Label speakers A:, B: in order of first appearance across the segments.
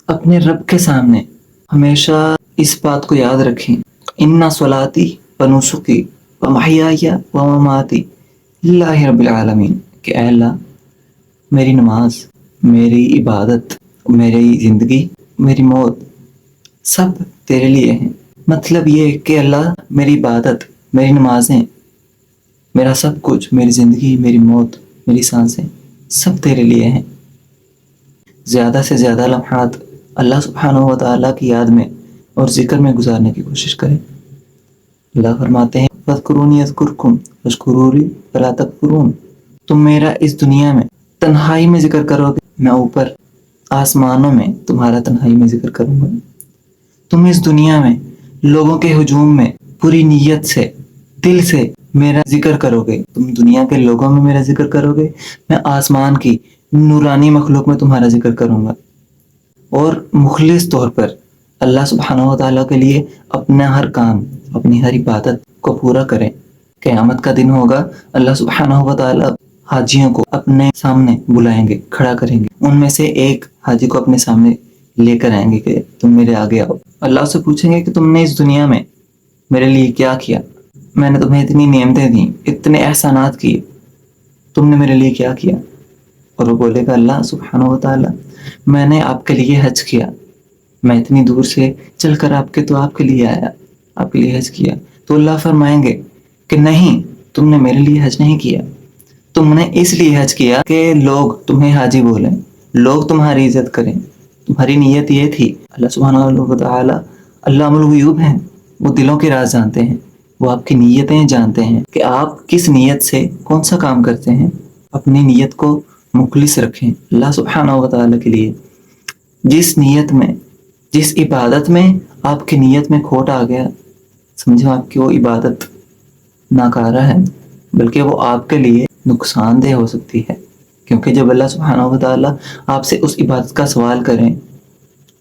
A: اپنے رب کے سامنے ہمیشہ اس بات کو یاد رکھیں، انا صلاتی و نسکی و محیای و مماتی للہ رب العالمین، کہ اے اللہ میری نماز، میری عبادت، میری زندگی، میری موت سب تیرے لیے ہیں۔ مطلب یہ کہ اللہ میری عبادت، میری نمازیں، میرا سب کچھ، میری زندگی، میری موت، میری سانسیں سب تیرے لیے ہیں۔ زیادہ سے زیادہ لمحات اللہ سبحانہ و تعالیٰ کی یاد میں اور ذکر میں گزارنے کی کوشش کریں۔ اللہ فرماتے ہیں فاذکرونی اذکرکم واشکروا لی ولا تکفرون، تم میرا اس دنیا میں تنہائی میں ذکر کرو گے، میں اوپر آسمانوں میں تمہارا تنہائی میں ذکر کروں گا۔ تم اس دنیا میں لوگوں کے ہجوم میں پوری نیت سے، دل سے میرا ذکر کرو گے، تم دنیا کے لوگوں میں میرا ذکر کرو گے، میں آسمان کی نورانی مخلوق میں تمہارا ذکر کروں گا۔ اور مخلص طور پر اللہ سبحانہ و تعالیٰ کے لیے اپنا ہر کام، اپنی ہر عبادت کو پورا کریں۔ قیامت کا دن ہوگا، اللہ سبحانہ و تعالیٰ حاجیوں کو اپنے سامنے بلائیں گے، کھڑا کریں گے، ان میں سے ایک حاجی کو اپنے سامنے لے کر آئیں گے کہ تم میرے آگے آؤ۔ اللہ سے پوچھیں گے کہ تم نے اس دنیا میں میرے لیے کیا کیا؟ میں نے تمہیں اتنی نعمتیں دیں، اتنے احسانات کیے، تم نے میرے لیے کیا کیا؟ اور وہ بولے گا اللہ سبحانہ و تعالیٰ میں نے آپ کے لیے حج کیا، میں اتنی دور سے چل کر آپ کے لیے آیا، آپ کے لیے حج کیا۔ تو اللہ فرمائیں گے کہ نہیں، تم نے میرے لیے حج نہیں کیا، تم نے اس لیے حج کیا کہ لوگ تمہیں حاجی بولیں، لوگ تمہاری عزت کریں، تمہاری نیت یہ تھی۔ اللہ سبحانہ و تعالیٰ علام الغیوب ہیں، وہ دلوں کے راز جانتے ہیں، وہ آپ کی نیتیں جانتے ہیں کہ آپ کس نیت سے کون سا کام کرتے ہیں۔ اپنی نیت کو مخلص رکھیں اللہ سبحانہ و تعالیٰ کے لیے۔ جس نیت میں، جس عبادت میں آپ کی نیت میں کھوٹ آ گیا، سمجھو آپ کی وہ عبادت ناکارہ ہے، بلکہ وہ آپ کے لیے نقصان دہ ہو سکتی ہے، کیونکہ جب اللہ سبحانہ و تعالیٰ آپ سے اس عبادت کا سوال کریں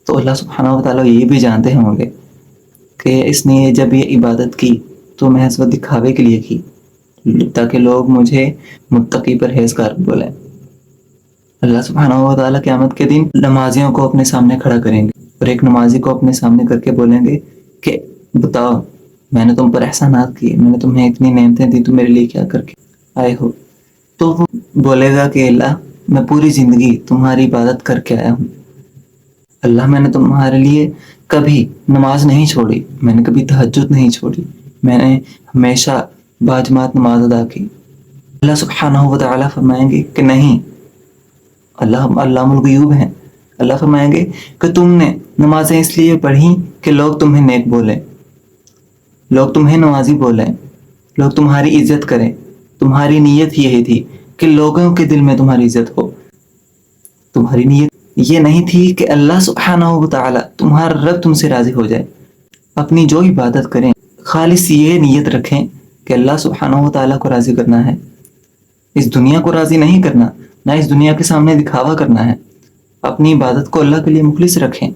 A: تو اللہ سبحانہ و تعالیٰ یہ بھی جانتے ہوں گے کہ اس نے جب یہ عبادت کی تو محض وہ دکھاوے کے لیے کی، تاکہ لوگ مجھے متقی پرہیزگار بولیں۔ اللہ سبحانہ و تعالیٰ قیامت کے دن نمازیوں کو اپنے سامنے کھڑا کریں گے اور ایک نمازی کو اپنے سامنے کر کے بولیں گے کہ بتاؤ میں نے تم پر احسانات کیے، میں نے تمہیں اتنی نعمتیں دی، تم میرے لیے کیا کر کے آئے ہو؟ تو وہ بولے گا کہ اللہ میں پوری زندگی تمہاری عبادت کر کے آیا ہوں، اللہ میں نے تمہارے لیے کبھی نماز نہیں چھوڑی، میں نے کبھی تہجد نہیں چھوڑی، میں نے ہمیشہ باجماعت نماز ادا کی۔ اللہ سبحانہ و تعالیٰ فرمائیں گے کہ نہیں، اللہ علام الغیوب ہیں، اللہ فرمائیں گے کہ تم نے نمازیں اس لیے پڑھی کہ لوگ تمہیں نیک بولیں، لوگ تمہیں نمازی بولیں، لوگ تمہاری عزت کریں، تمہاری نیت یہی تھی کہ لوگوں کے دل میں تمہاری عزت ہو، تمہاری نیت یہ نہیں تھی کہ اللہ سبحانہ و تعالیٰ تمہارا رب تم سے راضی ہو جائے۔ اپنی جو عبادت کریں خالص یہ نیت رکھیں کہ اللہ سبحانہ و تعالیٰ کو راضی کرنا ہے، اس دنیا کو راضی نہیں کرنا، نہ اس دنیا کے سامنے دکھاوا کرنا ہے۔ اپنی عبادت کو اللہ کے لیے مخلص رکھیں۔